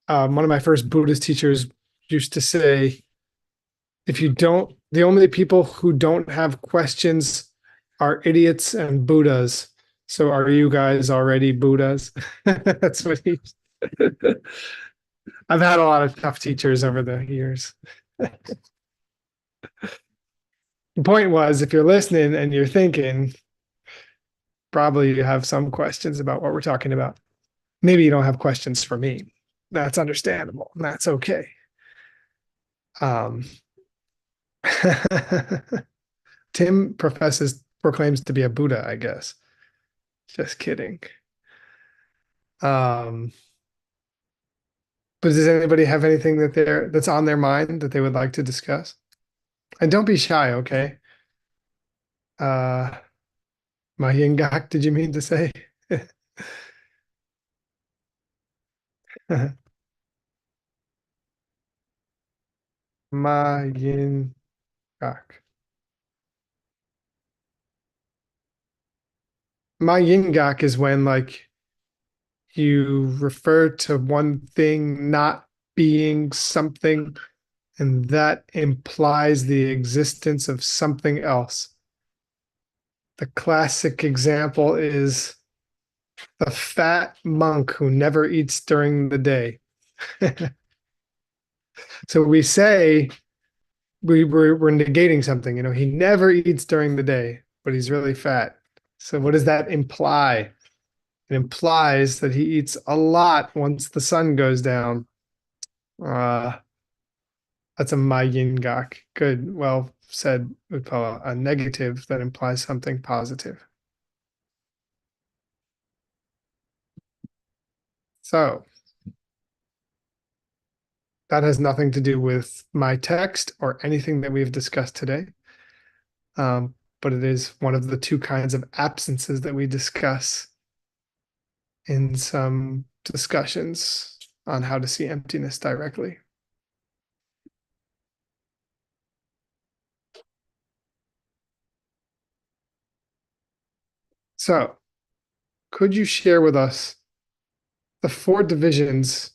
one of my first Buddhist teachers used to say, the only people who don't have questions are idiots and Buddhas. So are you guys already Buddhas? That's what he. I've had a lot of tough teachers over the years. The point was, if you're listening and you're thinking, probably you have some questions about what we're talking about. Maybe you don't have questions for me. That's understandable. That's okay. Um, Tim proclaims to be a Buddha, I guess. Just kidding. Um, but does anybody have anything that's on their mind that they would like to discuss? And don't be shy, okay? Uh, Mahingak, did you mean to say? Mahingak. Mahingak is when like you refer to one thing not being something, and that implies the existence of something else. The classic example is the fat monk who never eats during the day. So we say we're negating something, he never eats during the day, but he's really fat. So what does that imply? It implies that he eats a lot once the sun goes down. Uh, that's a mayingak. Good. Well said, Utpala. A negative that implies something positive. So that has nothing to do with my text or anything that we've discussed today. But it is one of the two kinds of absences that we discuss in some discussions on how to see emptiness directly. So, could you share with us the four divisions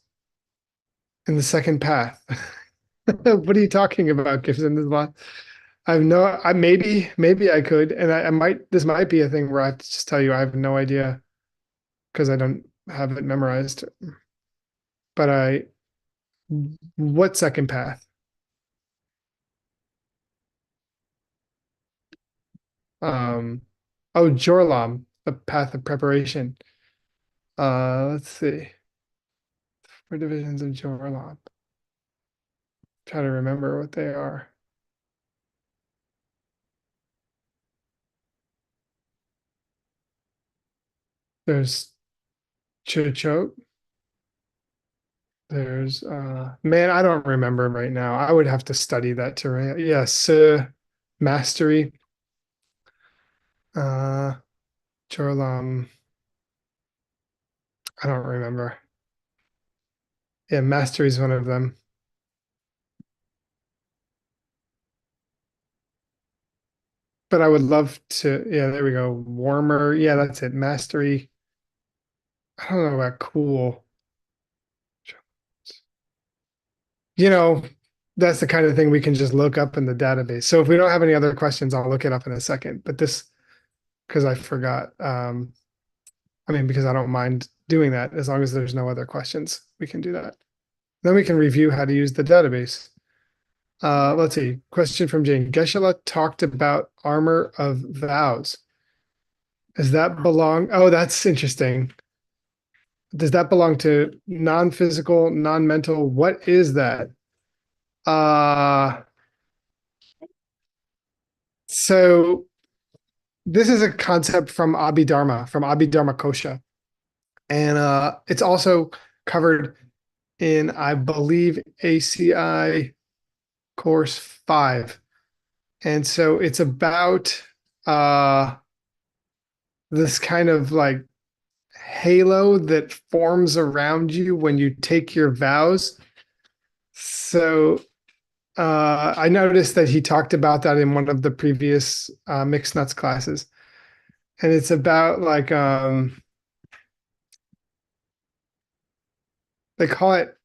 in the second path? What are you talking about, Gibson? I have no, maybe I could, and I might, this might be a thing where I have to just tell you I have no idea because I don't have it memorized. But what second path? Um, oh, Jorlam, the path of preparation. Let's see. Four divisions of Jorlam. Try to remember what they are. There's Chichot. There's man, I don't remember right now. I would have to study that terrain. Yes, mastery. Uh Jorlam. I don't remember. Yeah, mastery is one of them. But I would love to, yeah, there we go. Warmer. Yeah, that's it. Mastery. I don't know about cool. You know, that's the kind of thing we can just look up in the database. So if we don't have any other questions, I'll look it up in a second. But this, because I forgot. I mean, because I don't mind doing that as long as there's no other questions, we can do that. Then we can review how to use the database. Let's see. Question from Jane. Geshe talked about armor of vows. Does that belong? Oh, that's interesting. Does that belong to non-physical, non-mental? What is that? Uh, so this is a concept from Abhidharma, from Abhidharma Kosha. And it's also covered in, I believe, ACI course 5. And so it's about uh, this kind of like halo that forms around you when you take your vows. So I noticed that he talked about that in one of the previous mixed nuts classes. And it's about like they call it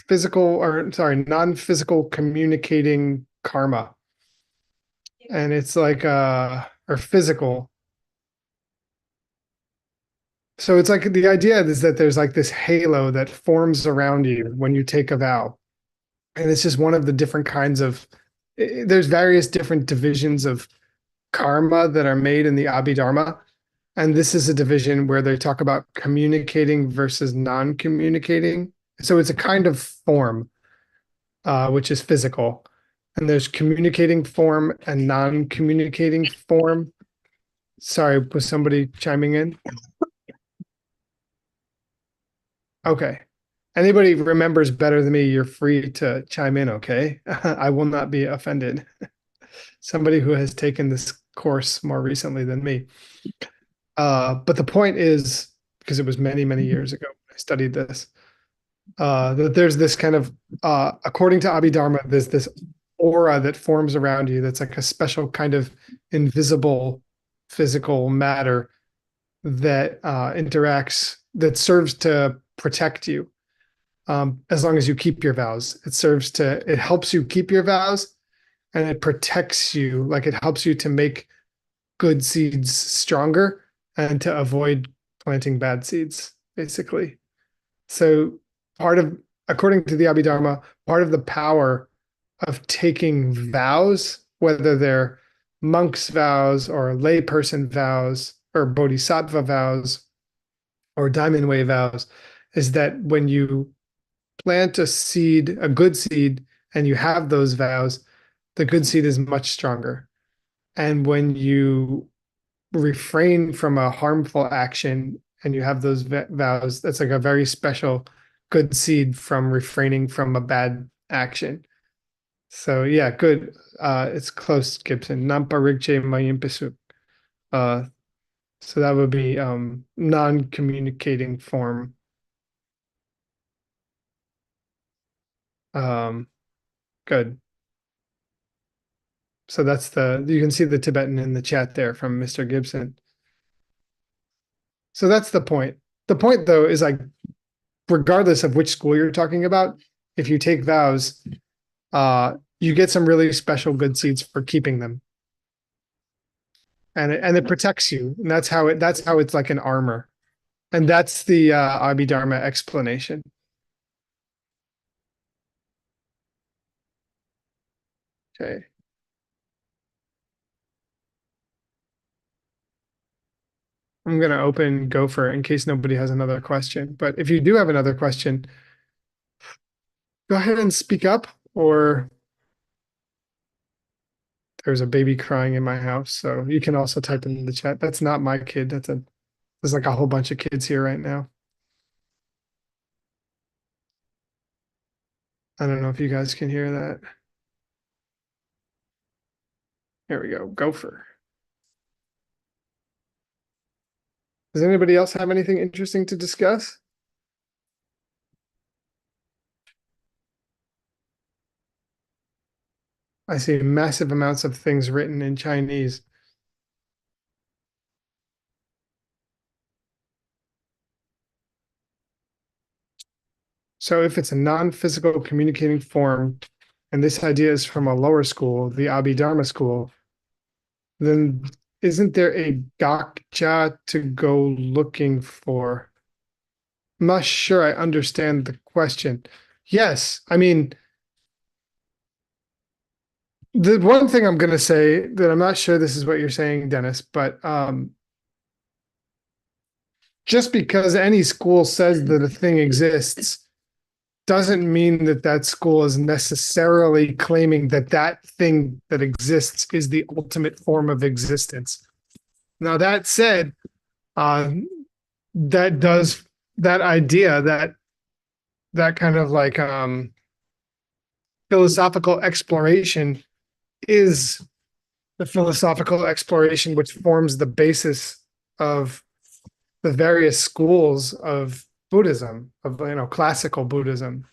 physical or sorry, non-physical communicating karma. And it's like or physical. So it's like the idea is that there's like this halo that forms around you when you take a vow. And it's just one of the different kinds of there's various different divisions of karma that are made in the Abhidharma. And this is a division where they talk about communicating versus non-communicating. So it's a kind of form, which is physical. And there's communicating form and non-communicating form. Sorry, was somebody chiming in? Okay. Anybody remembers better than me, you're free to chime in, okay? I will not be offended. Somebody who has taken this course more recently than me. But the point is, because it was many, many years ago when I studied this, that there's this kind of, according to Abhidharma, there's this aura that forms around you that's like a special kind of invisible physical matter that interacts, that serves to protect you as long as you keep your vows. It helps you keep your vows and it protects you, like it helps you to make good seeds stronger and to avoid planting bad seeds, basically. So according to the Abhidharma, part of the power of taking vows, whether they're monk's vows or layperson vows or bodhisattva vows or diamond way vows, is that when you plant a seed, a good seed, and you have those vows, the good seed is much stronger. And when you refrain from a harmful action and you have those vows, that's like a very special good seed from refraining from a bad action. So yeah, good. It's close, Gibson. Nampa rigche mayimpisu. Uh, so that would be non-communicating form. Um, good. So you can see the Tibetan in the chat there from Mr. Gibson. So that's the point. The point though is like, regardless of which school you're talking about, if you take vows, you get some really special good seeds for keeping them. And it protects you. And that's how it's like an armor. And that's the Abhidharma explanation. Okay. I'm gonna open Gopher in case nobody has another question. But if you do have another question, go ahead and speak up, or there's a baby crying in my house. So you can also type in the chat. That's not my kid. There's like a whole bunch of kids here right now. I don't know if you guys can hear that. Here we go. Gopher. Does anybody else have anything interesting to discuss? I see massive amounts of things written in Chinese. So if it's a non-physical communicating form, and this idea is from a lower school, the Abhidharma school, then isn't there a gakcha to go looking for? I'm not sure I understand the question. Yes, I mean, the one thing I'm going to say that I'm not sure this is what you're saying, Dennis, but just because any school says that a thing exists doesn't mean that that school is necessarily claiming that that thing that exists is the ultimate form of existence. Now, that said, that does that idea that kind of like philosophical exploration is the philosophical exploration which forms the basis of the various schools of Buddhism, of classical Buddhism.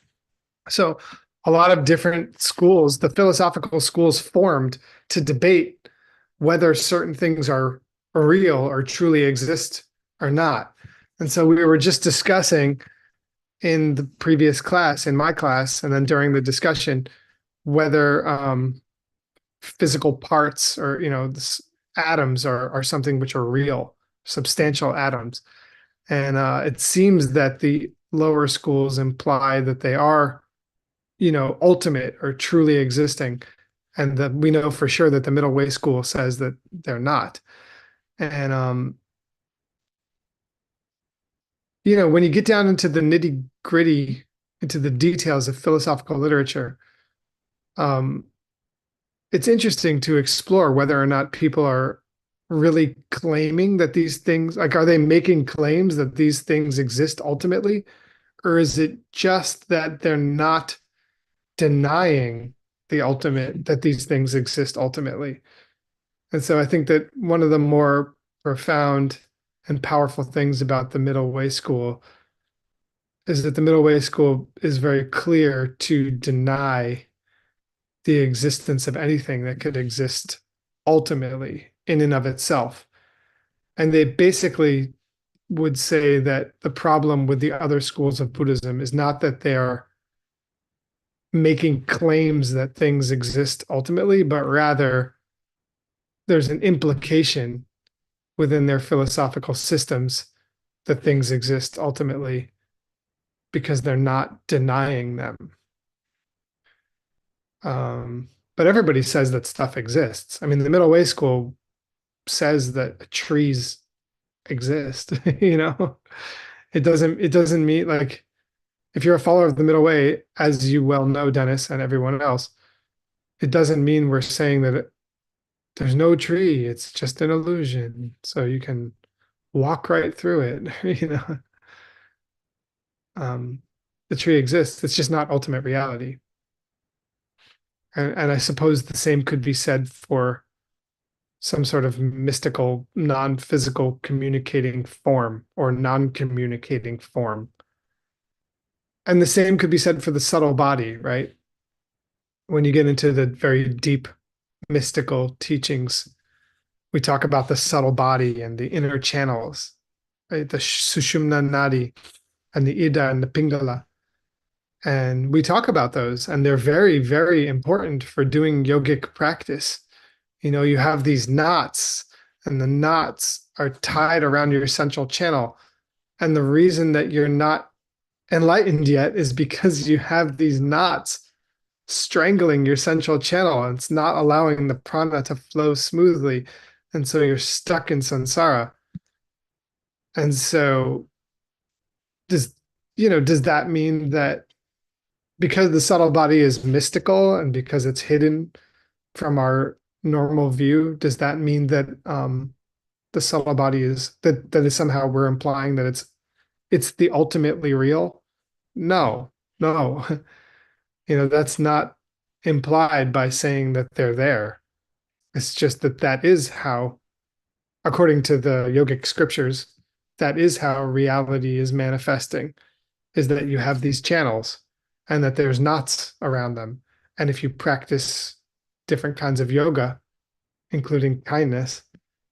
So a lot of different schools, the philosophical schools formed to debate whether certain things are real or truly exist or not. And so we were just discussing in the previous class, in my class, and then during the discussion, whether physical parts or atoms are something which are real, substantial atoms. And it seems that the lower schools imply that they are, ultimate or truly existing, and that we know for sure that the middle way school says that they're not. And when you get down into the nitty gritty, into the details of philosophical literature, um, it's interesting to explore whether or not people are really claiming that these things, like, are they making claims that these things exist ultimately? Or is it just that they're not denying the ultimate, that these things exist ultimately? And so I think that one of the more profound and powerful things about the middle way school is that the middle way school is very clear to deny the existence of anything that could exist ultimately in and of itself. And they basically would say that the problem with the other schools of Buddhism is not that they're making claims that things exist ultimately, but rather there's an implication within their philosophical systems that things exist ultimately because they're not denying them. But everybody says that stuff exists. I mean, the middle way school says that trees exist, you know? It doesn't mean, like, if you're a follower of the middle way, as you well know, Dennis, and everyone else, it doesn't mean we're saying that there's no tree. It's just an illusion. So you can walk right through it, Um, the tree exists. It's just not ultimate reality. And I suppose the same could be said for some sort of mystical, non-physical communicating form or non-communicating form. And the same could be said for the subtle body, right? When you get into the very deep mystical teachings, we talk about the subtle body and the inner channels, right? The Sushumna Nadi and the Ida and the Pingala. And we talk about those, and they're very, very important for doing yogic practice. You have these knots, and the knots are tied around your central channel. And the reason that you're not enlightened yet is because you have these knots strangling your central channel, and it's not allowing the prana to flow smoothly. And so you're stuck in samsara. And so does does that mean that because the subtle body is mystical and because it's hidden from our normal view, does that mean that the subtle body that is somehow we're implying that it's the ultimately real? No, no. That's not implied by saying that they're there. It's just that that is how, according to the yogic scriptures, that is how reality is manifesting, is that you have these channels and that there's knots around them. And if you practice different kinds of yoga, including kindness,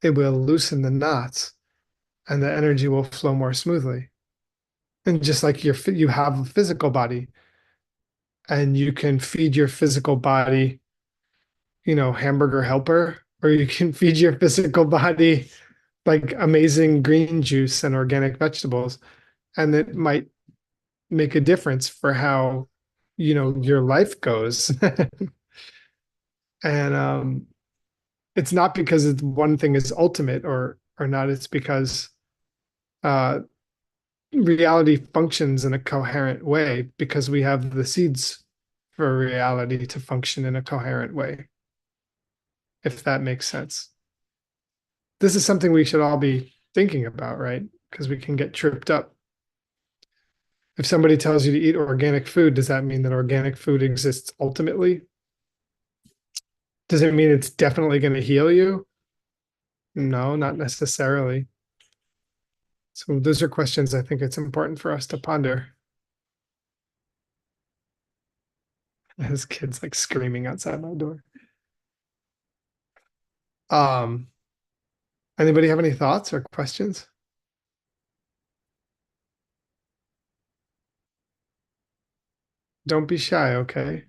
it will loosen the knots and the energy will flow more smoothly. And just like you have a physical body and you can feed your physical body, hamburger helper, or you can feed your physical body like amazing green juice and organic vegetables. And it might make a difference for how, your life goes. And it's not because one thing is ultimate or not. It's because uh, reality functions in a coherent way because we have the seeds for reality to function in a coherent way, if that makes sense. This is something we should all be thinking about, right? Because we can get tripped up. If somebody tells you to eat organic food, does that mean that organic food exists ultimately? Does it mean it's definitely going to heal you? No, not necessarily. So those are questions I think it's important for us to ponder. As kids like screaming outside my door. Um, Anybody have any thoughts or questions? Don't be shy, okay?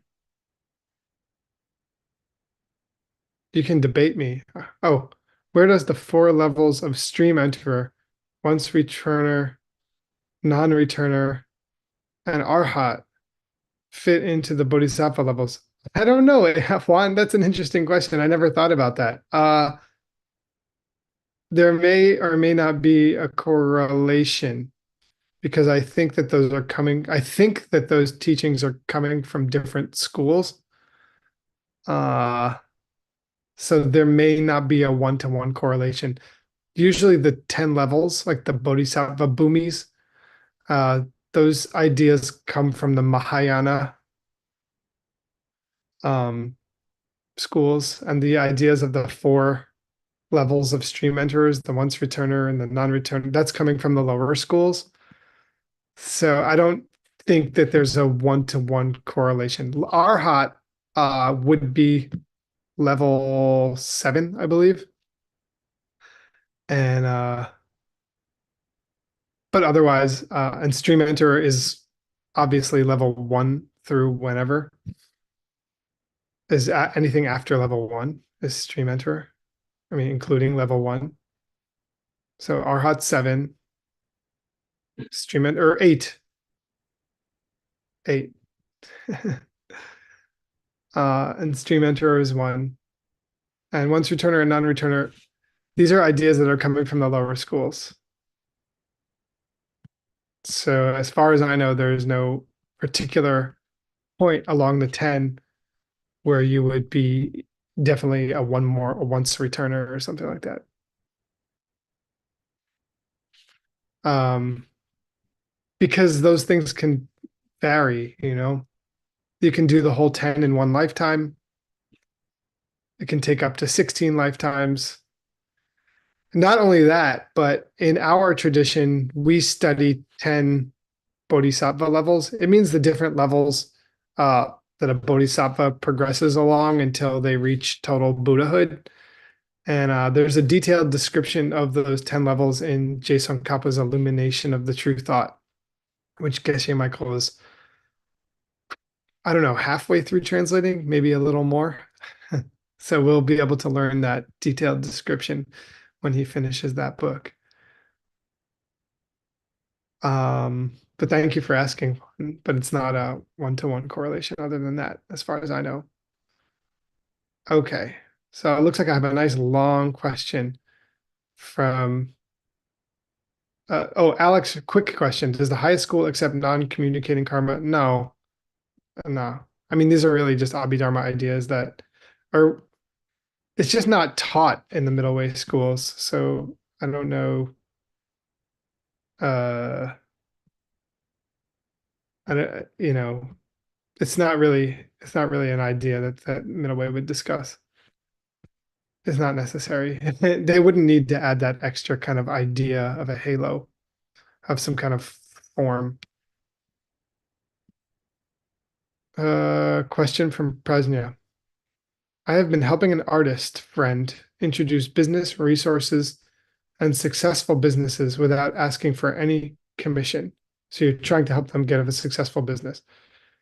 You can debate me. Oh, where does the four levels of stream enterer, once returner, non-returner, and arhat fit into the bodhisattva levels? I don't know. Juan, that's an interesting question. I never thought about that. There may or may not be a correlation because I think that those teachings are coming from different schools. Uh, so there may not be a one-to-one correlation. Usually the 10 levels, like the Bodhisattva Bhumis, uh, those ideas come from the Mahayana um, schools, and the ideas of the four levels of stream enterers, the once returner and the non-returner, that's coming from the lower schools. So I don't think that there's a one-to-one correlation. Arhat would be level 7, I believe. And but otherwise, and Stream Enter is obviously level 1 through whenever. Is anything after level 1 is Stream Enter? I mean, including level 1. So Arhat 7, Stream Enter, or 8. 8. And Stream Enter is 1. And once returner and non-returner, these are ideas that are coming from the lower schools. So as far as I know, there is no particular point along the 10 where you would be definitely a once returner or something like that. Um, because those things can vary, you know. You can do the whole 10 in one lifetime. It can take up to 16 lifetimes. Not only that, but in our tradition, we study 10 bodhisattva levels. It means the different levels that a bodhisattva progresses along until they reach total Buddhahood. And there's a detailed description of those 10 levels in Jason Kappa's Illumination of the True Thought, which Geshe Michael is, I don't know, halfway through translating, maybe a little more. So we'll be able to learn that detailed description when he finishes that book. But thank you for asking, but it's not a one-to-one correlation other than that, as far as I know. Okay, so it looks like I have a nice long question from, oh, Alex, quick question. Does the highest school accept non-communicating karma? No, no. I mean, these are really just Abhidharma ideas that are, it's just not taught in the middle way schools. So I don't know. Uh, I don't, you know, it's not really an idea that middle way would discuss. It's not necessary. They wouldn't need to add that extra kind of idea of a halo, of some kind of form. Question from Prasnya. I have been helping an artist friend introduce business resources and successful businesses without asking for any commission. So you're trying to help them get a successful business.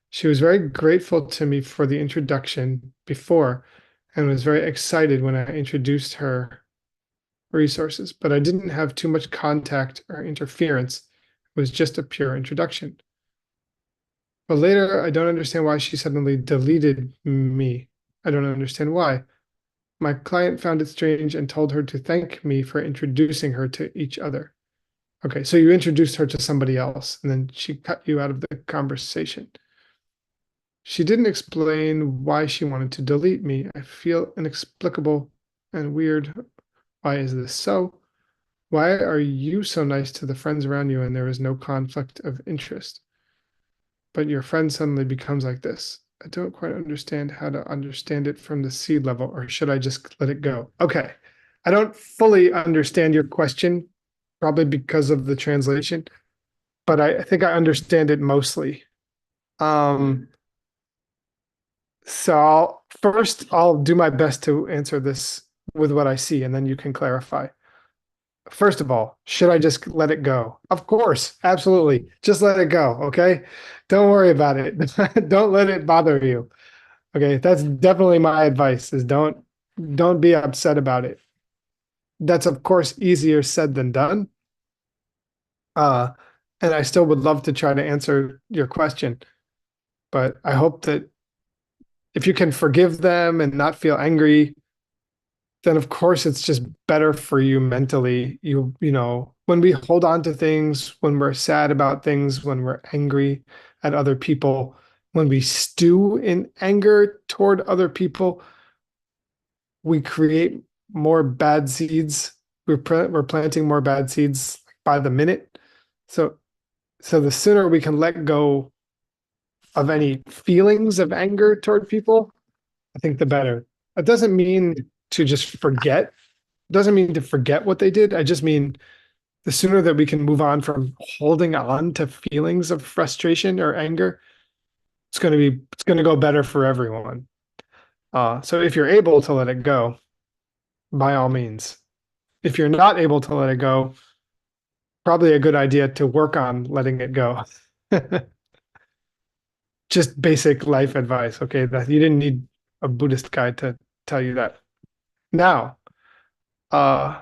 She was very grateful to me for the introduction before and was very excited when I introduced her resources, but I didn't have too much contact or interference. It was just a pure introduction. But later, I don't understand why she suddenly deleted me. I don't understand why. My client found it strange and told her to thank me for introducing her to each other. Okay, so you introduced her to somebody else, and then she cut you out of the conversation. She didn't explain why she wanted to delete me. I feel inexplicable and weird. Why is this so? Why are you so nice to the friends around you and there is no conflict of interest? But your friend suddenly becomes like this. I don't quite understand how to understand it from the seed level, or should I just let it go? Okay. I don't fully understand your question, probably because of the translation, but I think I understand it mostly. Um, so I'll do my best to answer this with what I see, and then you can clarify. First of all, should I just let it go? Of course, absolutely. Just let it go, okay? Don't worry about it. Don't let it bother you. Okay, that's definitely my advice is don't be upset about it. That's of course easier said than done. Uh, and I still would love to try to answer your question, but I hope that if you can forgive them and not feel angry, then of course it's just better for you mentally. You know, when we hold on to things, when we're sad about things, when we're angry at other people, when we stew in anger toward other people, we create more bad seeds. We're planting more bad seeds by the minute. So so the sooner we can let go of any feelings of anger toward people, I think the better. It doesn't mean to just forget. It doesn't mean to forget what they did. I just mean the sooner that we can move on from holding on to feelings of frustration or anger, it's going to go better for everyone. So if you're able to let it go, by all means. If you're not able to let it go, probably a good idea to work on letting it go. Just basic life advice. Okay, that you didn't need a Buddhist guy to tell you that. Now, uh,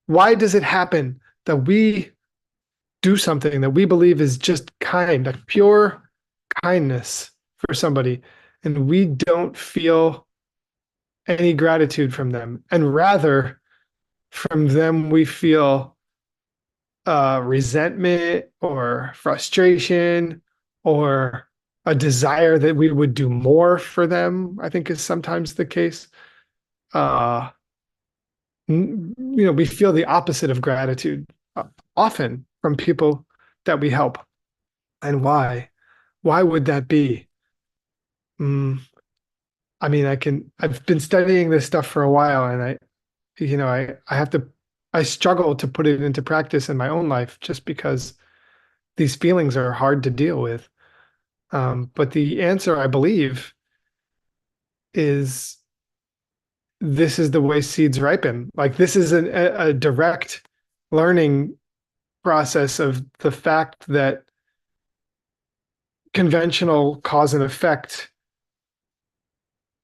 why does it happen that we do something that we believe is just kind, like pure kindness for somebody, and we don't feel any gratitude from them, and rather from them we feel resentment or frustration or a desire that we would do more for them, I think is sometimes the case. Uh, you know, we feel the opposite of gratitude often from people that we help. And why? Why would that be? Mm, I mean, I've been studying this stuff for a while and I have to, I struggle to put it into practice in my own life just because these feelings are hard to deal with. But the answer, I believe, is this is the way seeds ripen. Like this is a direct learning process of the fact that conventional cause and effect,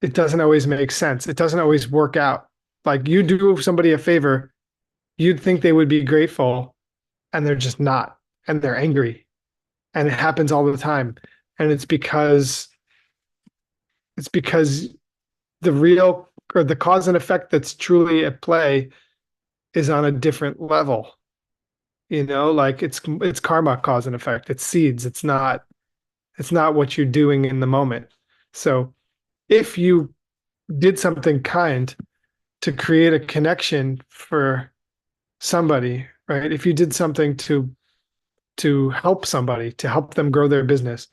it doesn't always make sense. It doesn't always work out. Like you do somebody a favor, you'd think they would be grateful, and they're just not, and they're angry. And it happens all the time. And it's because the real or the cause and effect that's truly at play is on a different level. You know, like it's karma, cause and effect. It's seeds. It's not what you're doing in the moment. So if you did something kind to create a connection for somebody, right? If you did something to help somebody, to help them grow their business,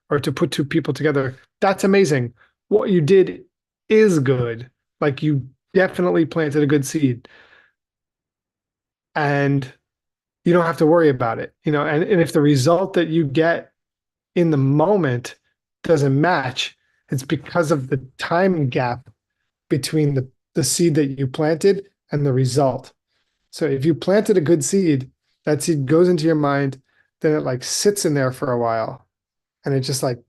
or to put two people together, that's amazing. What you did is good. Like you definitely planted a good seed, and you don't have to worry about it, you know. And if the result that you get in the moment doesn't match, it's because of the time gap between the seed that you planted and the result. So if you planted a good seed, that seed goes into your mind, then it like sits in there for a while and it just like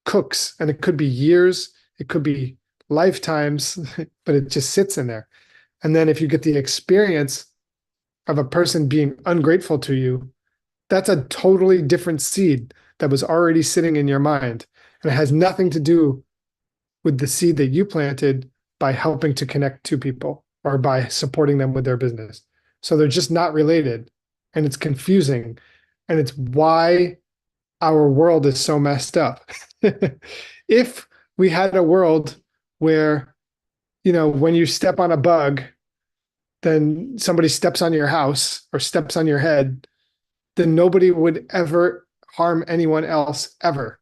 cooks. And it could be years, it could be lifetimes, but it just sits in there. And then if you get the experience of a person being ungrateful to you, that's a totally different seed that was already sitting in your mind. And it has nothing to do with the seed that you planted by helping to connect two people or by supporting them with their business. So they're just not related. And it's confusing. And it's why our world is so messed up. If we had a world where, you know, when you step on a bug, then somebody steps on your house or steps on your head, then nobody would ever harm anyone else ever.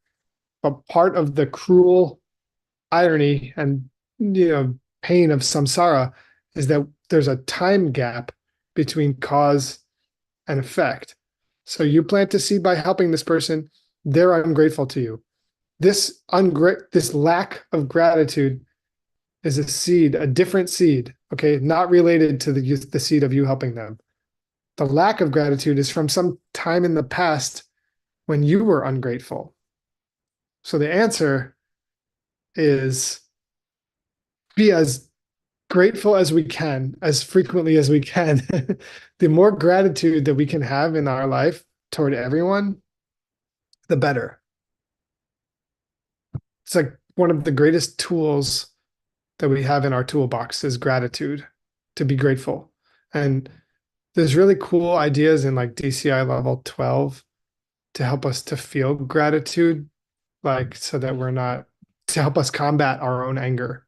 But part of the cruel irony and pain of samsara is that there's a time gap between cause and effect. So you plant a seed by helping this person, they're ungrateful to you. This lack of gratitude is a seed, a different seed, okay, not related to the seed of you helping them. The lack of gratitude is from some time in the past when you were ungrateful. So the answer is be as grateful as we can, as frequently as we can. The more gratitude that we can have in our life toward everyone, the better. It's like one of the greatest tools that we have in our toolbox is gratitude, to be grateful. And there's really cool ideas in like DCI level 12 to help us to feel gratitude, like so that we're not, to help us combat our own anger,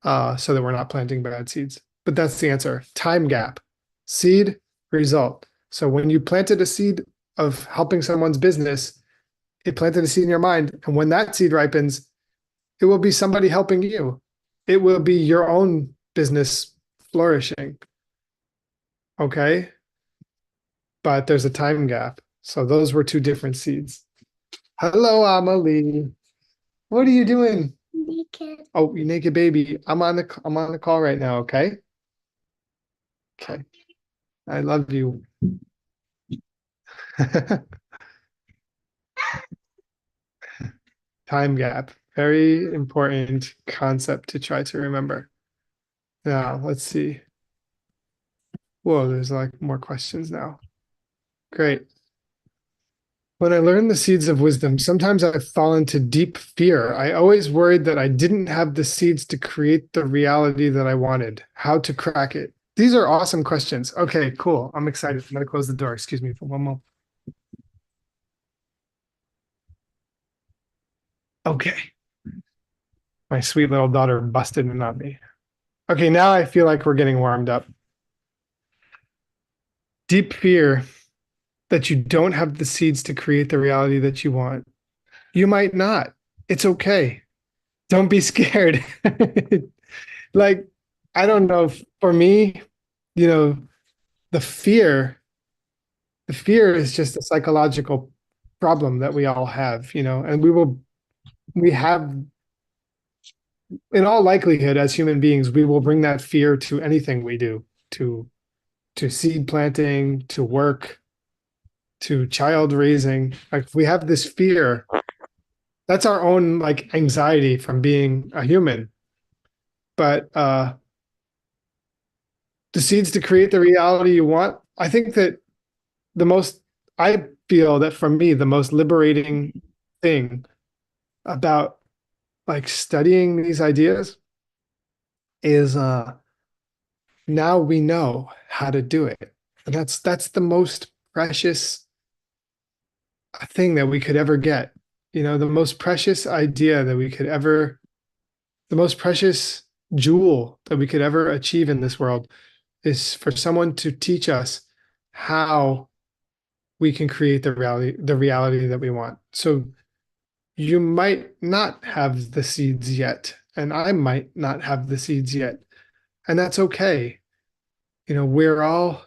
so that we're not planting bad seeds. But that's the answer. Time gap, seed, result. So when you planted a seed of helping someone's business, it planted a seed in your mind. And when that seed ripens, it will be somebody helping you. It will be your own business flourishing. Okay. But there's a time gap. So those were two different seeds. Hello, Amelie. What are you doing? Naked. Oh, you naked baby. I'm on the call right now, okay? Okay. I love you. Time gap. Very important concept to try to remember. Now, let's see. Whoa, there's like more questions now. Great. When I learned the seeds of wisdom, sometimes I fall into deep fear. I always worried that I didn't have the seeds to create the reality that I wanted. How to crack it? These are awesome questions. Okay, cool. I'm excited. I'm gonna close the door. Excuse me for one moment. Okay. My sweet little daughter busted in on me. Okay, now I feel like we're getting warmed up. Deep fear that you don't have the seeds to create the reality that you want. You might not. It's okay. Don't be scared. Like, I don't know. For me, you know, the fear, the fear is just a psychological problem that we all have, and we have, in all likelihood, as human beings, we will bring that fear to anything we do, to to seed planting, to work, to child raising. Like we have this fear. That's our own like anxiety from being a human. But the seeds to create the reality you want, I think that the most, I feel that for me, the most liberating thing about like studying these ideas is now we know how to do it. And that's the most precious thing that we could ever get. The most precious idea that we could ever, the most precious jewel that we could ever achieve in this world is for someone to teach us how we can create the reality that we want. So you might not have the seeds yet, and I might not have the seeds yet, and that's okay. We're all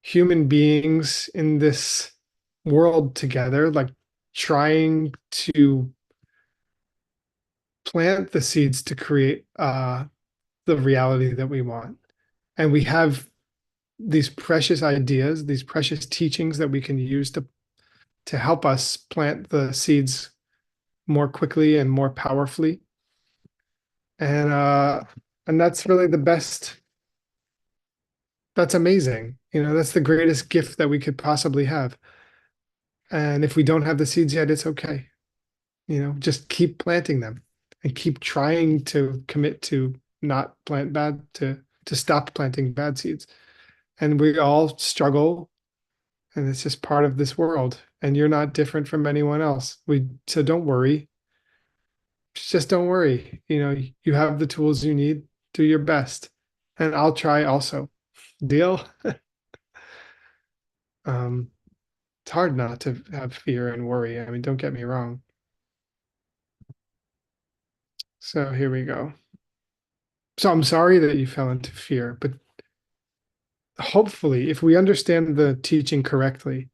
human beings in this world together, like trying to plant the seeds to create the reality that we want. And we have these precious ideas, these precious teachings that we can use to help us plant the seeds more quickly and more powerfully. And that's really the best. That's amazing. That's the greatest gift that we could possibly have. And if we don't have the seeds yet, it's okay. Just keep planting them and keep trying to commit to not plant bad, to stop planting bad seeds. And we all struggle, and it's just part of this world. And you're not different from anyone else. So don't worry. Just don't worry. You have the tools you need. Do your best. And I'll try also. Deal? Um, it's hard not to have fear and worry. I mean, don't get me wrong. So here we go. So I'm sorry that you fell into fear, but hopefully, if we understand the teaching correctly,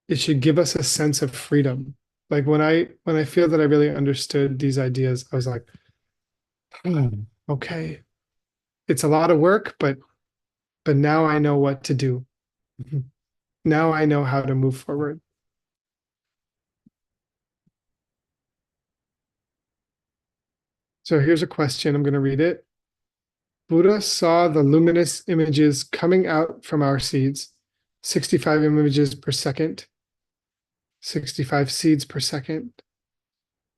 it should give us a sense of freedom. Like when I feel that I really understood these ideas, I was like, Okay. It's a lot of work, but now I know what to do. Mhm. Now I know how to move forward. So here's a question. I'm going to read it. Buddha saw the luminous images coming out from our seeds, 65 images per second, 65 seeds per second.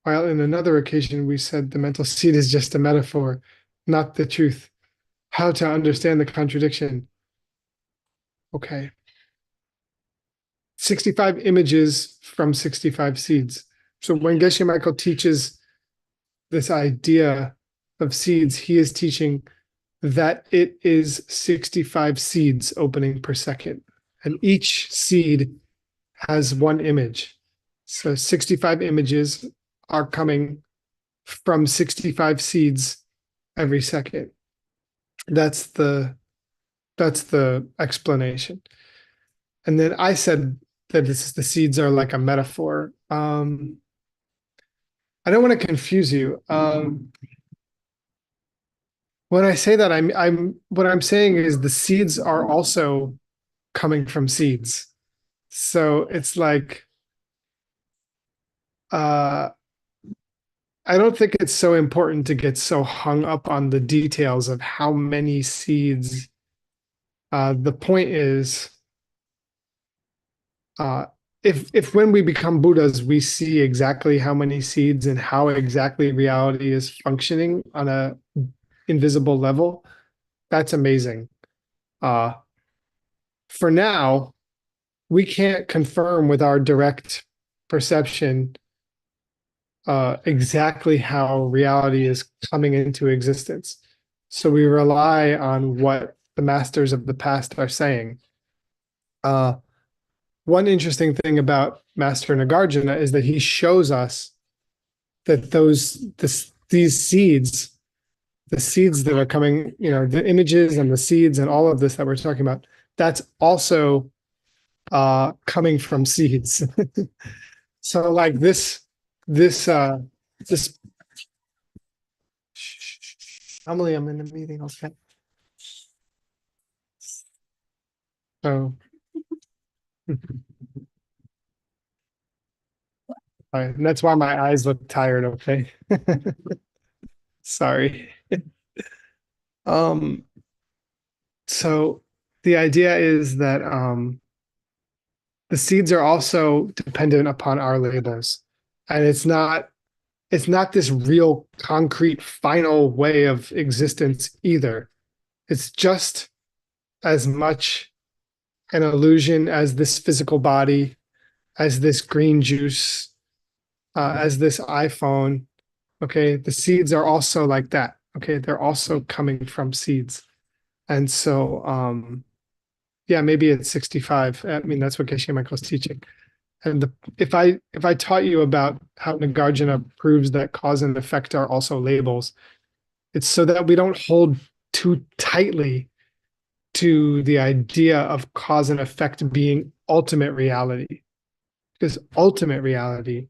While in another occasion, we said the mental seed is just a metaphor, not the truth. How to understand the contradiction? Okay. 65 images from 65 seeds. So when Geshe Michael teaches this idea of seeds, he is teaching that it is 65 seeds opening per second. And each seed has one image. So 65 images are coming from 65 seeds every second. That's the that's the explanation. And then I said that the seeds are like a metaphor. I don't want to confuse you. When I say that, I'm what I'm saying is the seeds are also coming from seeds. So it's like uh, I don't think it's so important to get so hung up on the details of how many seeds. The point is, uh, if when we become Buddhas, we see exactly how many seeds and how exactly reality is functioning on a invisible level, that's amazing. Uh, for now, we can't confirm with our direct perception exactly how reality is coming into existence. So we rely on what the masters of the past are saying. Uh, One interesting thing about Master Nagarjuna is that he shows us that these seeds, the seeds that are coming, the images and the seeds and all of this that we're talking about, that's also coming from seeds. So like this this Emily, I'm in a meeting. Okay. So and that's why my eyes look tired, okay? Sorry. Um, so the idea is that the seeds are also dependent upon our labels. And it's not this real concrete final way of existence either. It's just as much an illusion as this physical body, as this green juice, as this iPhone. Okay, the seeds are also like that. Okay, they're also coming from seeds. And so, yeah, maybe it's 65. I mean, that's what Geshe Michael's teaching. And if I taught you about how Nagarjuna proves that cause and effect are also labels, it's so that we don't hold too tightly to the idea of cause and effect being ultimate reality. Because ultimate reality,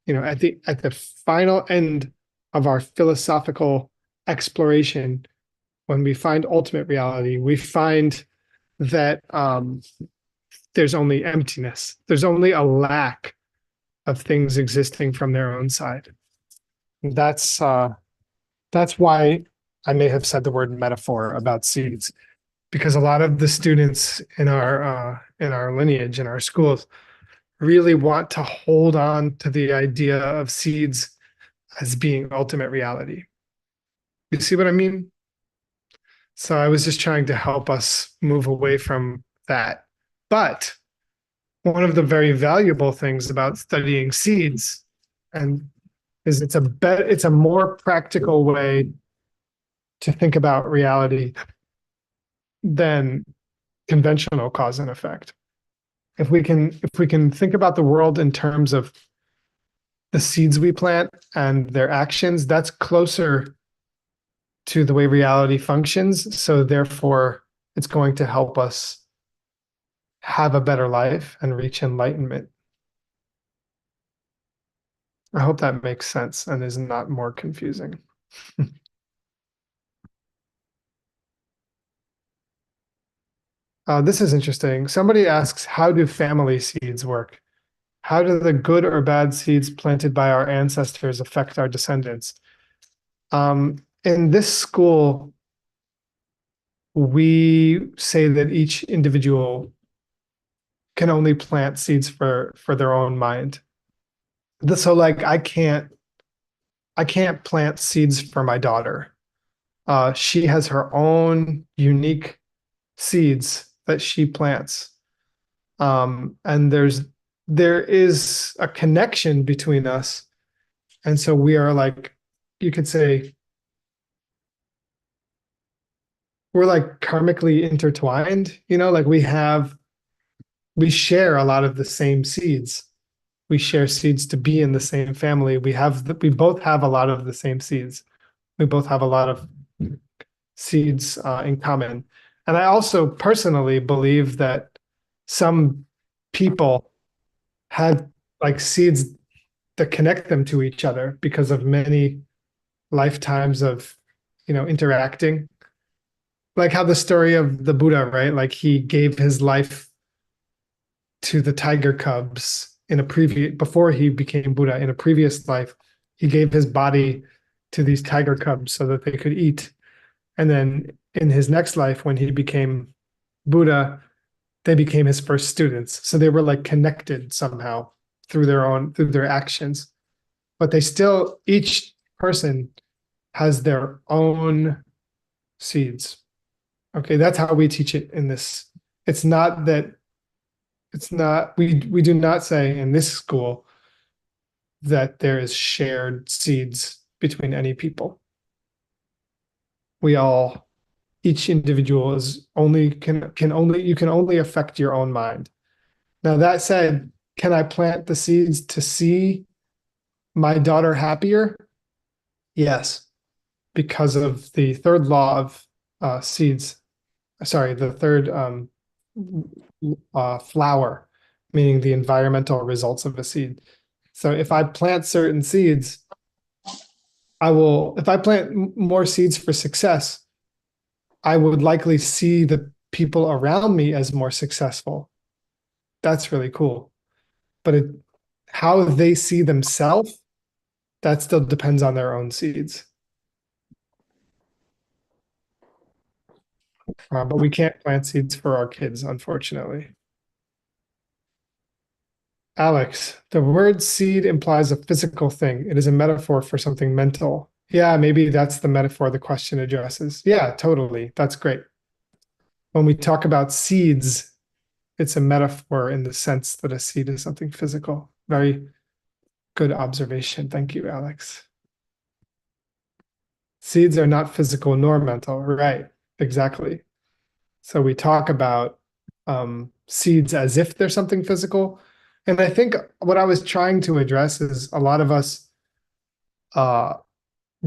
at the final end of our philosophical exploration, when we find ultimate reality, we find that there's only emptiness. There's only a lack of things existing from their own side. That's why I may have said the word metaphor about seeds, because a lot of the students in our lineage in our schools really want to hold on to the idea of seeds as being ultimate reality. You see what I mean? So I was just trying to help us move away from that. But one of the very valuable things about studying seeds and is it's a more practical way to think about reality than conventional cause and effect. If we can think about the world in terms of the seeds we plant and their actions, that's closer to the way reality functions. So therefore, it's going to help us have a better life and reach enlightenment. I hope that makes sense and is not more confusing. This is interesting. Somebody asks, how do family seeds work? How do the good or bad seeds planted by our ancestors affect our descendants? In this school, we say that each individual can only plant seeds for their own mind. So like I can't plant seeds for my daughter. She has her own unique seeds that she plants. And there is a connection between us. And so we are like, you could say we're like karmically intertwined, like we share a lot of the same seeds. We share seeds to be in the same family. We both have a lot of the same seeds. We both have a lot of seeds in common. And I also personally believe that some people had like seeds that connect them to each other because of many lifetimes of, interacting. Like how the story of the Buddha, right? Like he gave his life to the tiger cubs in a previous before he became Buddha in a previous life. He gave his body to these tiger cubs so that they could eat. And then in his next life, when he became Buddha, they became his first students. So they were like connected somehow through their actions. But they still, each person has their own seeds. Okay, that's how we teach it in this. It's not that it's not we do not say in this school that there is shared seeds between any people. We all each individual is only can only you can only affect your own mind. Now that said, can I plant the seeds to see my daughter happier? Yes, because of the third law of seeds. Sorry, the third flower, meaning the environmental results of a seed. So if I plant certain seeds, if I plant more seeds for success, I would likely see the people around me as more successful. That's really cool. But how they see themselves, that still depends on their own seeds. But we can't plant seeds for our kids, unfortunately. Alex, the word seed implies a physical thing. It is a metaphor for something mental. Yeah, maybe that's the metaphor the question addresses. Yeah, totally. That's great. When we talk about seeds, it's a metaphor in the sense that a seed is something physical. Very good observation. Thank you, Alex. Seeds are not physical nor mental. Right. Exactly. So we talk about seeds as if they're something physical. And I think what I was trying to address is a lot of us uh,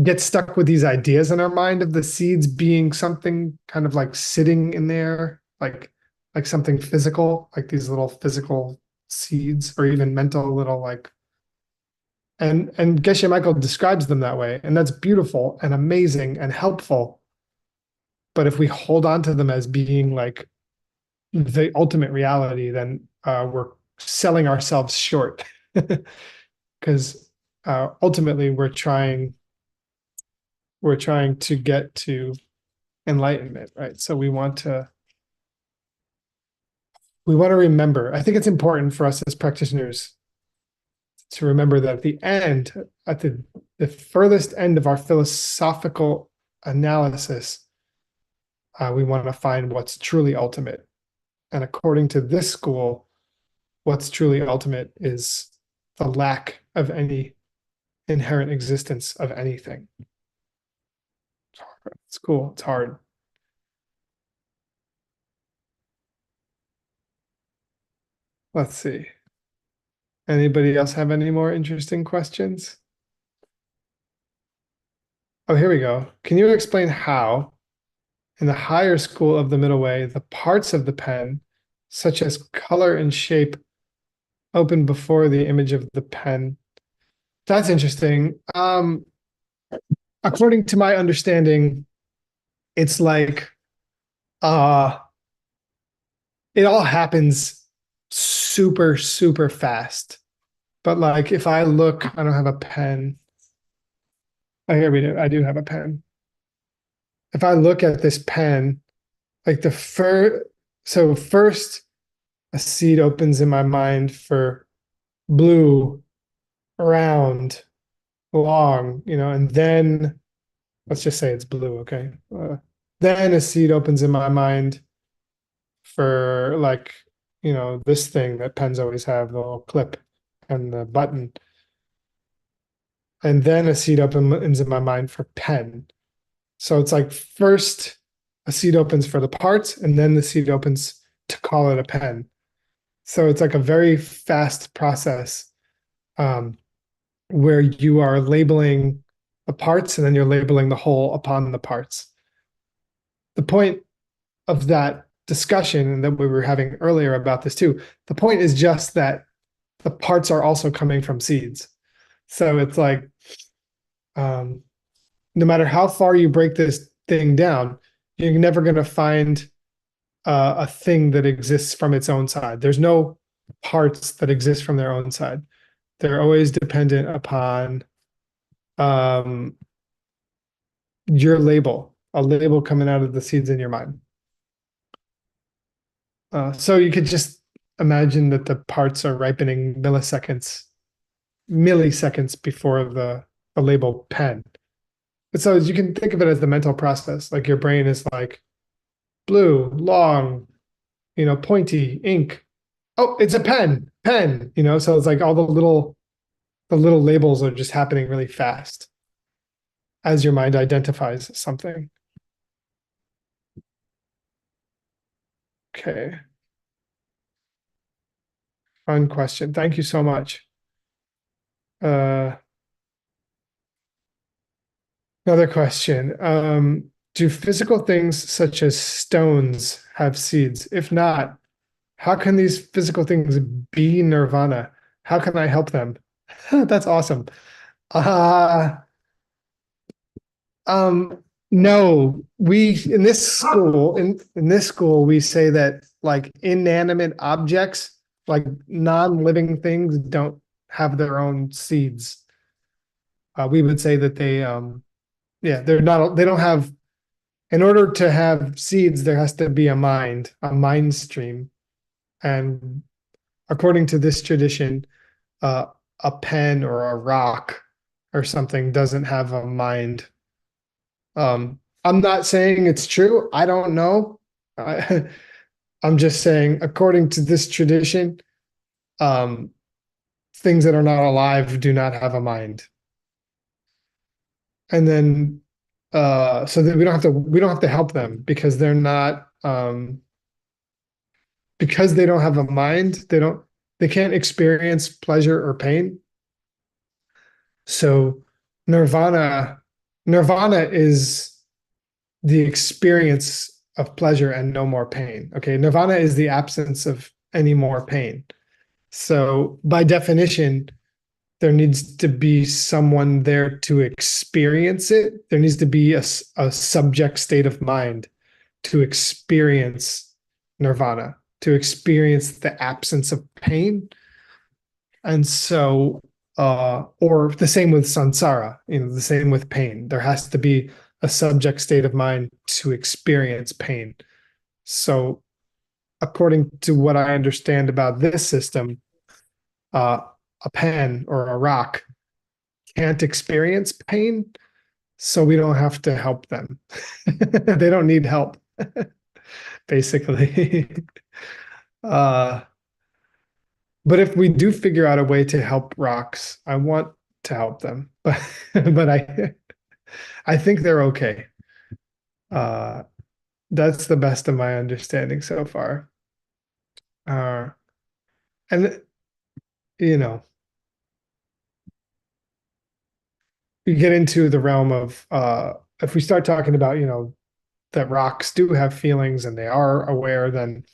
get stuck with these ideas in our mind of the seeds being something kind of like sitting in there, like something physical, like these little physical seeds, or even mental little like. And Geshe Michael describes them that way, and that's beautiful and amazing and helpful. But if we hold on to them as being like the ultimate reality, then we're selling ourselves short because ultimately we're trying to get to enlightenment, right? So we want to remember. I think it's important for us as practitioners to remember that at the end, at the furthest end of our philosophical analysis, we want to find what's truly ultimate. And according to this school, what's truly ultimate is the lack of any inherent existence of anything. It's cool. It's hard. Let's see. Anybody else have any more interesting questions? Oh, here we go. Can you explain how, in the higher school of the middle way, the parts of the pen, such as color and shape, open before the image of the pen? That's interesting. According to my understanding, it's like uh it all happens super, super fast. But like if I look, I don't have a pen. Oh, here we do. I do have a pen. If I look at this pen, like so first a seed opens in my mind for blue, round, long, and then let's just say it's blue, okay? Then a seed opens in my mind for like, this thing that pens always have, the little clip and the button. And then a seed opens in my mind for pen. So it's like first a seed opens for the parts, and then the seed opens to call it a pen. So it's like a very fast process, um, where you are labeling the parts and then you're labeling the whole upon the parts. The point of that discussion and that we were having earlier about this too, the point is just that the parts are also coming from seeds. So it's like, um, no matter how far you break this thing down, you're never going to find a thing that exists from its own side. There's no parts that exist from their own side. They're always dependent upon um, your label, a label coming out of the seeds in your mind. So you could just imagine that the parts are ripening milliseconds before the label pen. But so you can think of it as the mental process. Like your brain is like blue, long, pointy, ink. Oh, it's a pen. So it's like all the little labels are just happening really fast as your mind identifies something. Okay. Fun question. Thank you so much. Uh, Another question. Do physical things such as stones have seeds? If not, how can these physical things be nirvana? How can I help them? That's awesome. Uh, um, no, we in this school we say that like inanimate objects, like non-living things, don't have their own seeds. We would say that yeah, they don't have. In order to have seeds, there has to be a mind stream, and according to this tradition, uh, a pen or a rock or something doesn't have a mind. I'm not saying it's true. I don't know. I, I'm just saying, according to this tradition, um, things that are not alive do not have a mind. And then, so that we don't have to help them because they're not, because they don't have a mind, they can't experience pleasure or pain. So nirvana, nirvana is the experience of pleasure and no more pain. Okay, nirvana is the absence of any more pain. So by definition, there needs to be someone there to experience it. There needs to be a subject state of mind to experience nirvana, to experience the absence of pain. And so, or the same with samsara, the same with pain. There has to be a subject state of mind to experience pain. So, according to what I understand about this system, uh, a pen or a rock can't experience pain, so we don't have to help them. They don't need help, basically. uh, but if we do figure out a way to help rocks, I want to help them, but I think they're okay. Uh, that's the best of my understanding so far. Uh, and you know, you get into the realm of if we start talking about, that rocks do have feelings and they are aware, then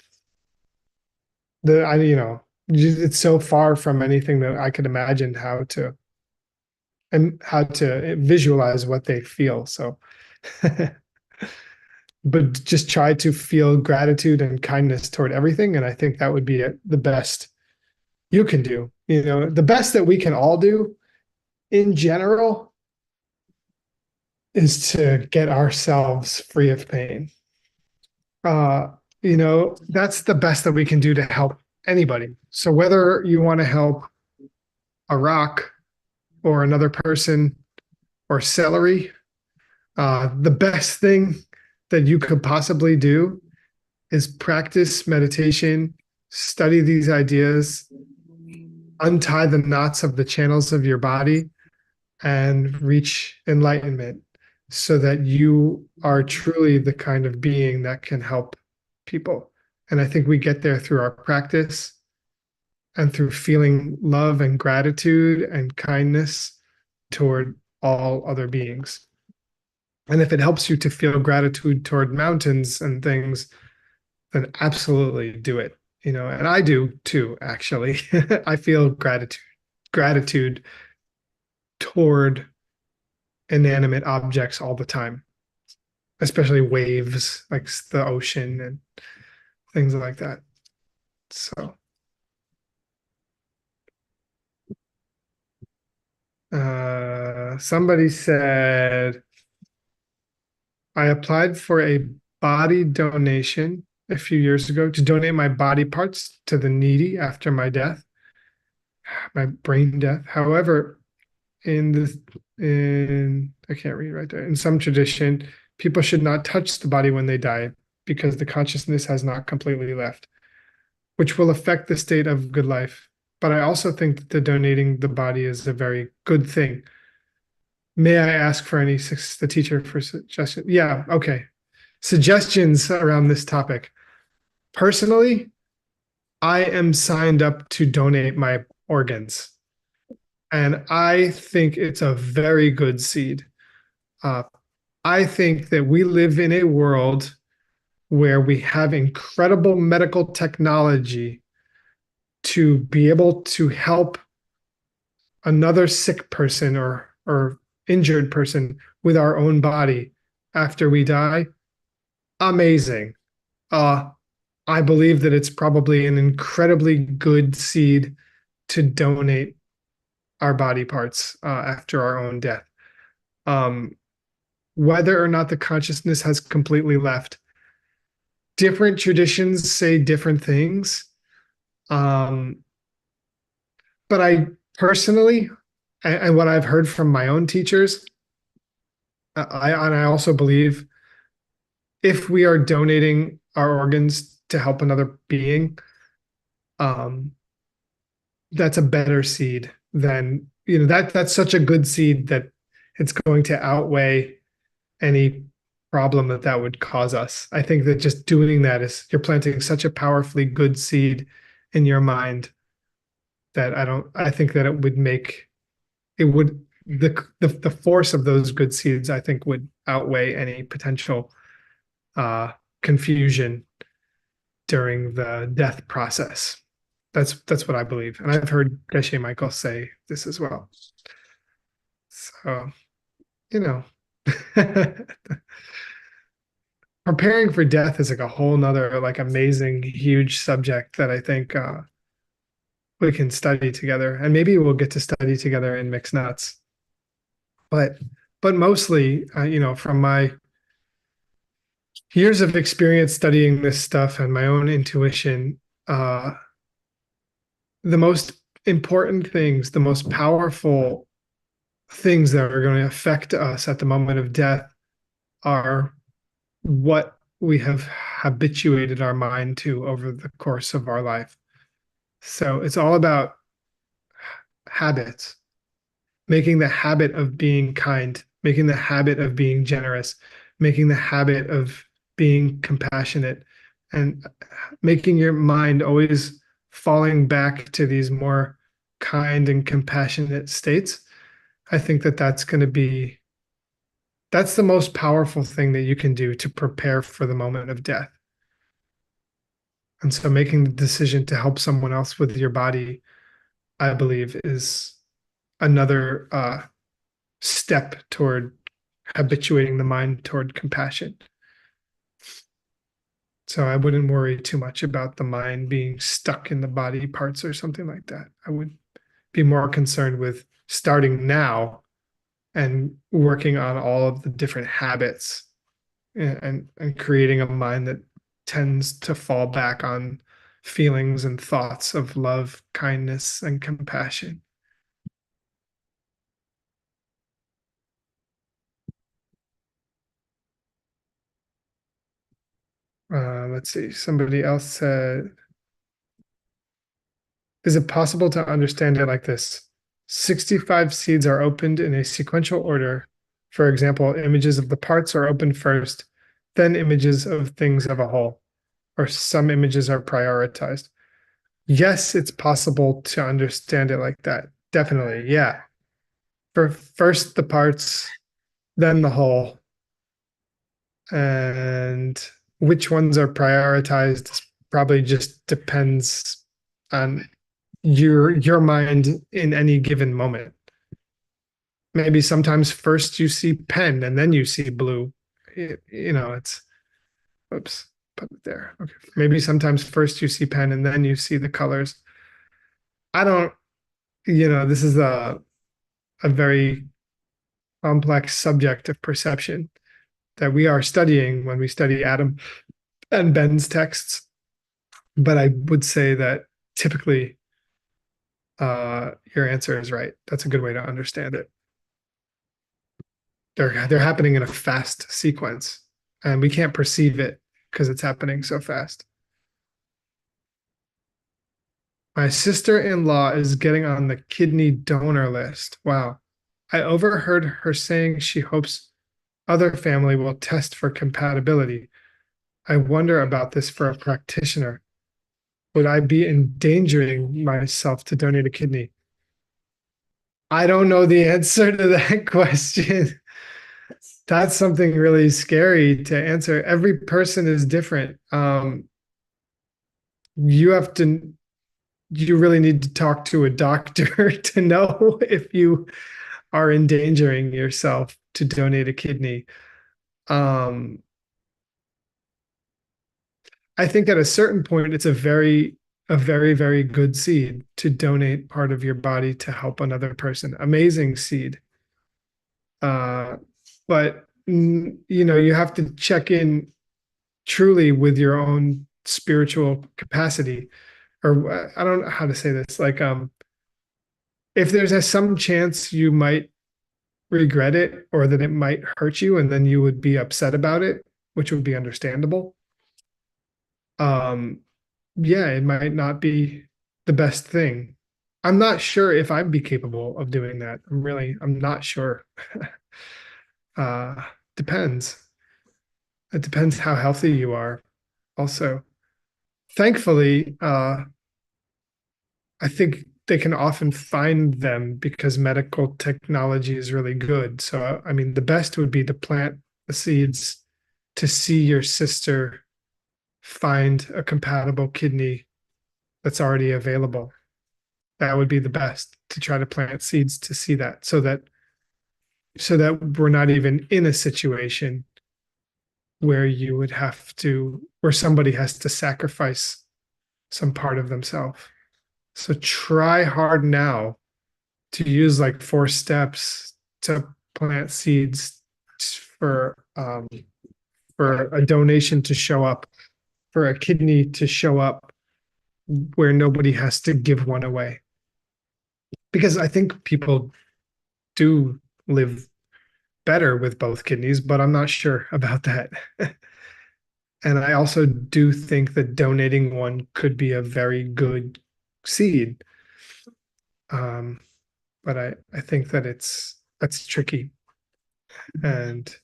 it's so far from anything that I could imagine how to visualize what they feel. So but just try to feel gratitude and kindness toward everything. And I think that would be the best you can do. The best that we can all do in general is to get ourselves free of pain. Uh, that's the best that we can do to help anybody. So whether you want to help a rock or another person or celery, the best thing that you could possibly do is practice meditation, study these ideas, untie the knots of the channels of your body, and reach enlightenment so that you are truly the kind of being that can help people. And I think we get there through our practice and through feeling love and gratitude and kindness toward all other beings. And if it helps you to feel gratitude toward mountains and things, then absolutely do it. And I do too, actually. I feel gratitude toward inanimate objects all the time, especially waves like the ocean and things like that. So, somebody said, I applied for a body donation a few years ago to donate my body parts to the needy after my brain death. However, in this in I can't read right there. In some tradition, people should not touch the body when they die because the consciousness has not completely left, which will affect the state of good life. But I also think that the donating the body is a very good thing. May I ask for the teacher for suggestion? Yeah, okay. Suggestions around this topic. Personally, I am signed up to donate my organs, and I think it's a very good seed. Uh, I think that we live in a world where we have incredible medical technology to be able to help another sick person or injured person with our own body after we die. Amazing. Uh, I believe that it's probably an incredibly good seed to donate our body parts after our own death. Um, whether or not the consciousness has completely left, different traditions say different things. Um, but I personally, and what I've heard from my own teachers, I also believe if we are donating our organs to help another being, um, that's a better seed than that's such a good seed that it's going to outweigh any problem that would cause us. I think that just doing that is you're planting such a powerfully good seed in your mind that I think that it would the force of those good seeds I think would outweigh any potential confusion during the death process. That's what I believe. And I've heard Geshe Michael say this as well. So, you know, preparing for death is like a whole nother like amazing, huge subject that I think we can study together. And maybe we'll get to study together in mixed nuts. But mostly, from my years of experience studying this stuff and my own intuition, the most important things, the most powerful things that are going to affect us at the moment of death are what we have habituated our mind to over the course of our life. So it's all about habits, making the habit of being kind, making the habit of being generous, making the habit of being compassionate, and making your mind always falling back to these more kind and compassionate states. I think that that's the most powerful thing that you can do to prepare for the moment of death. And so making the decision to help someone else with your body, I believe, is another step toward habituating the mind toward compassion. So I wouldn't worry too much about the mind being stuck in the body parts or something like that. I would be more concerned with starting now and working on all of the different habits and creating a mind that tends to fall back on feelings and thoughts of love, kindness, and compassion. Let's see. Somebody else said, is it possible to understand it like this? 65 seeds are opened in a sequential order. For example, images of the parts are opened first, then images of things of a whole, or some images are prioritized. Yes, it's possible to understand it like that. Definitely. Yeah. For first the parts, then the whole, and which ones are prioritized probably just depends on your mind in any given moment. Maybe sometimes first you see pen and then you see blue. It's oops, put it there. Okay. Maybe sometimes first you see pen and then you see the colors. I don't, this is a very complex subject of perception that we are studying when we study Adam and Ben's texts. But I would say that typically your answer is right. That's a good way to understand it. They're happening in a fast sequence, and we can't perceive it because it's happening so fast. My sister-in-law is getting on the kidney donor list. Wow. I overheard her saying she hopes other family will test for compatibility. I wonder about this for a practitioner. Would I be endangering myself to donate a kidney? I don't know the answer to that question. That's something really scary to answer. Every person is different. You have to, you really need to talk to a doctor to know if you are endangering yourself to donate a kidney. Um, I think at a certain point, it's a very, very good seed to donate part of your body to help another person. Amazing seed. Uh, but you have to check in truly with your own spiritual capacity, or I don't know how to say this. Like, if there's some chance you might regret it or that it might hurt you, and then you would be upset about it, which would be understandable. Um, yeah, it might not be the best thing. I'm not sure if I'd be capable of doing that. I'm not sure. Uh, depends. It depends how healthy you are. Also, thankfully, I think they can often find them because medical technology is really good. So, I mean, the best would be to plant the seeds to see your sister find a compatible kidney that's already available. That would be the best, to try to plant seeds to see that, so that we're not even in a situation where where somebody has to sacrifice some part of themselves. So try hard now to use like 4 steps to plant seeds for um, for a donation to show up, for a kidney to show up where nobody has to give one away. Because I think people do live better with both kidneys, but I'm not sure about that. And I also do think that donating one could be a very good seed. Um, but I think that that's tricky. And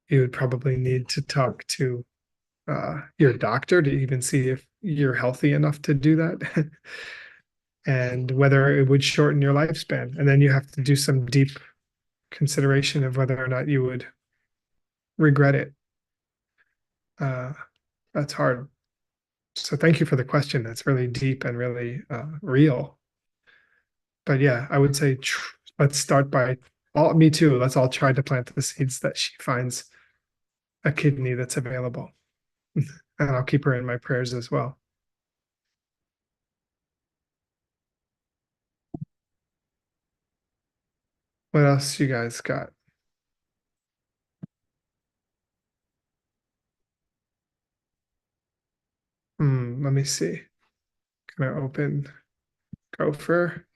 you would probably need to talk to your doctor to even see if you're healthy enough to do that and whether it would shorten your lifespan. And then you have to do some deep consideration of whether or not you would regret it. Uh, that's hard. So thank you for the question. That's really deep and really real. But yeah, I would say let's start by me too. Let's all try to plant the seeds that she finds a kidney that's available. And I'll keep her in my prayers as well. What else you guys got? Let me see. Can I open Gopher?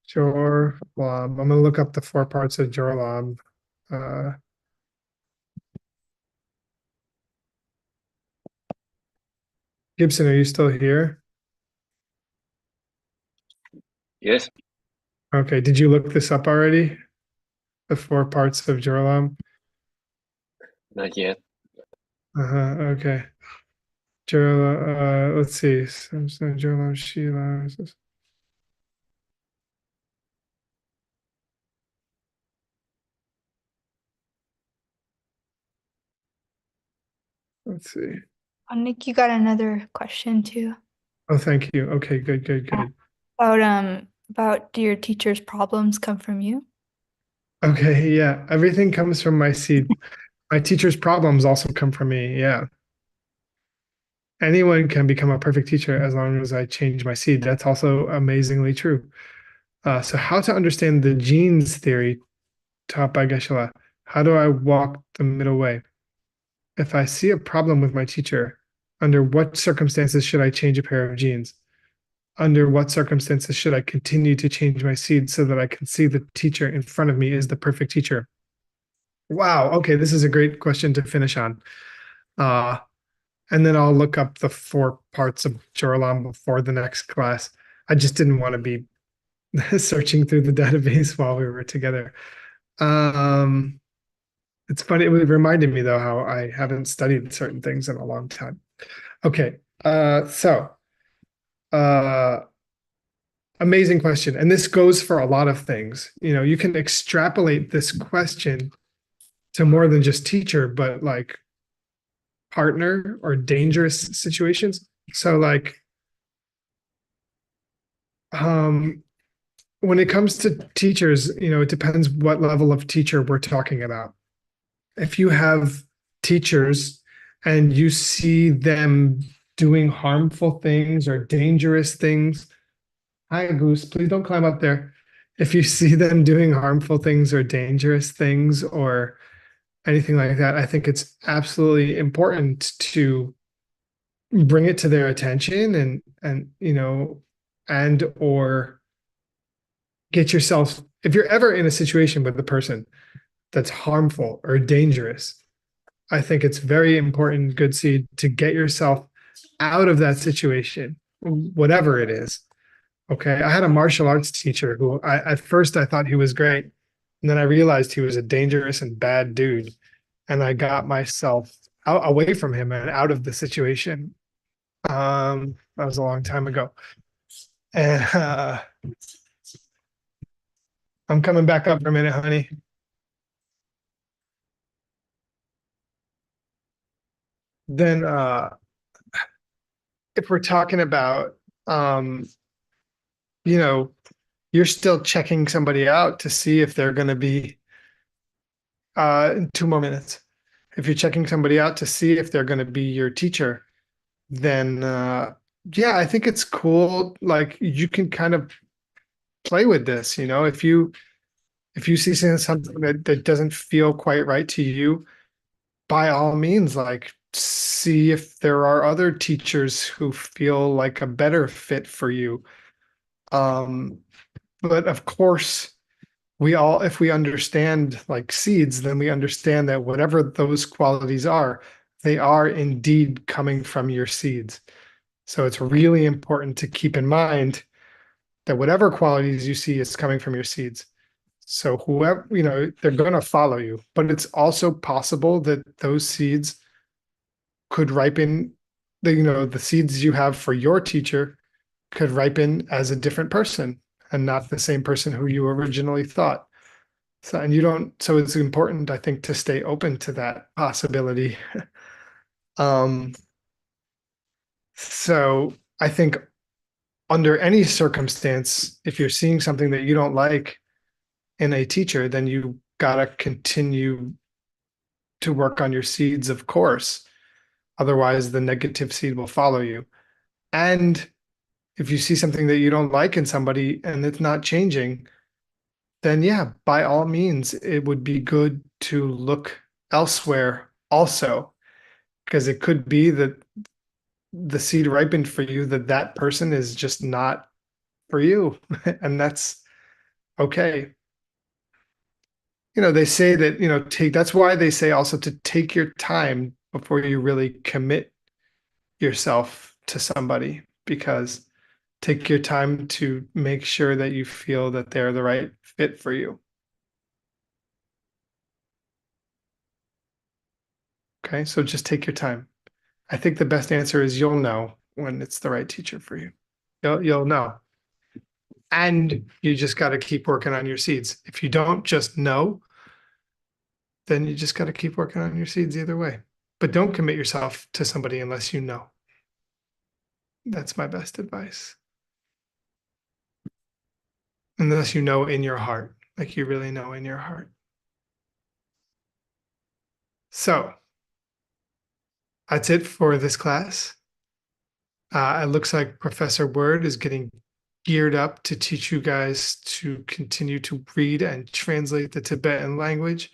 Jor Lam. I'm gonna look up the four parts of Jor Lam. Uh, Gibson, are you still here? Yes, Okay, did you look this up already? The four parts of Jor Lam? not yet. Uh-huh, okay. Let's see. Samson, Jor Lam, Sheila. Let's see. Nick, you got another question too. Oh, thank you. Okay, good, good, good. About do your teacher's problems come from you? Okay, yeah. Everything comes from my seed. My teacher's problems also come from me. Yeah. Anyone can become a perfect teacher as long as I change my seed. That's also amazingly true. So how to understand the genes theory taught by Geshe. How do I walk the middle way? If I see a problem with my teacher, under what circumstances should I change a pair of genes? Under what circumstances should I continue to change my seed so that I can see the teacher in front of me is the perfect teacher? Wow. Okay, this is a great question to finish on. Uh, and then I'll look up the four parts of Joralam before the next class. I just didn't want to be searching through the database while we were together. Um, it's funny. It reminded me though how I haven't studied certain things in a long time. Okay. Uh, amazing question. And this goes for a lot of things. You know, you can extrapolate this question to more than just teacher, but like partner or dangerous situations. So like um when it comes to teachers, you know, it depends what level of teacher we're talking about. If you have teachers and you see them doing harmful things or dangerous things, hi Goose, please don't climb up there. If you see them doing harmful things or dangerous things or anything like that, I think it's absolutely important to bring it to their attention and you know and or get yourself, if you're ever in a situation with a person that's harmful or dangerous, I think it's very important, good seed, to get yourself out of that situation, whatever it is. Okay, I had a martial arts teacher who at first I thought he was great, and then I realized he was a dangerous and bad dude, and I got myself away from him and out of the situation. That was a long time ago. And I'm coming back up for a minute, honey. Then if we're talking about you know, you're still checking somebody out to see if they're gonna be in 2 more minutes. If you're checking somebody out to see if they're gonna be your teacher, then yeah, I think it's cool. Like you can kind of play with this, you know, if you see something that doesn't feel quite right to you, by all means, like see if there are other teachers who feel like a better fit for you. Um, but of course, we all, if we understand like seeds, then we understand that whatever those qualities are, they are indeed coming from your seeds. So it's really important to keep in mind that whatever qualities you see is coming from your seeds. So whoever, you know, they're going to follow you, but it's also possible that those seeds could ripen, the, you know, the seeds you have for your teacher could ripen as a different person and not the same person who you originally thought. So, and you don't, so it's important, I think, to stay open to that possibility. Um, so I think under any circumstance, if you're seeing something that you don't like in a teacher, then you gotta continue to work on your seeds, of course. Otherwise, the negative seed will follow you. And if you see something that you don't like in somebody and it's not changing, then yeah, by all means, it would be good to look elsewhere also, because it could be that the seed ripened for you that that person is just not for you, and that's okay. They say that, that's why they say also to take your time before you really commit yourself to somebody, because take your time to make sure that you feel that they're the right fit for you. Okay, so just take your time. I think the best answer is you'll know when it's the right teacher for you. You'll know. And you just got to keep working on your seeds. If you don't just know, then you just got to keep working on your seeds either way. But don't commit yourself to somebody unless you know. That's my best advice. Unless you know in your heart, like you really know in your heart. So that's it for this class. It looks like Professor Word is getting geared up to teach you guys to continue to read and translate the Tibetan language.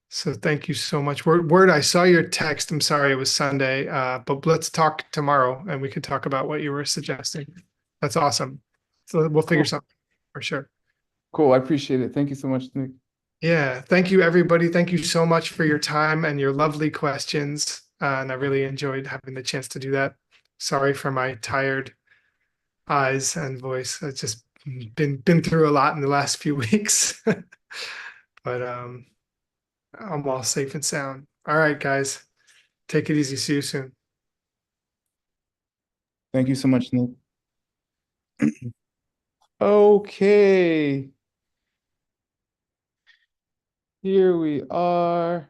So thank you so much. Word, I saw your text. I'm sorry it was Sunday, but let's talk tomorrow and we can talk about what you were suggesting. That's awesome. So we'll figure Cool. something for sure. Cool. I appreciate it. Thank you so much, Nick. Yeah, thank you, everybody. Thank you so much for your time and your lovely questions. And I really enjoyed having the chance to do that. Sorry for my tired eyes and voice. I've just been through a lot in the last few weeks. But I'm all safe and sound. All right, guys. Take it easy. See you soon. Thank you so much, Nick. Okay. Here we are.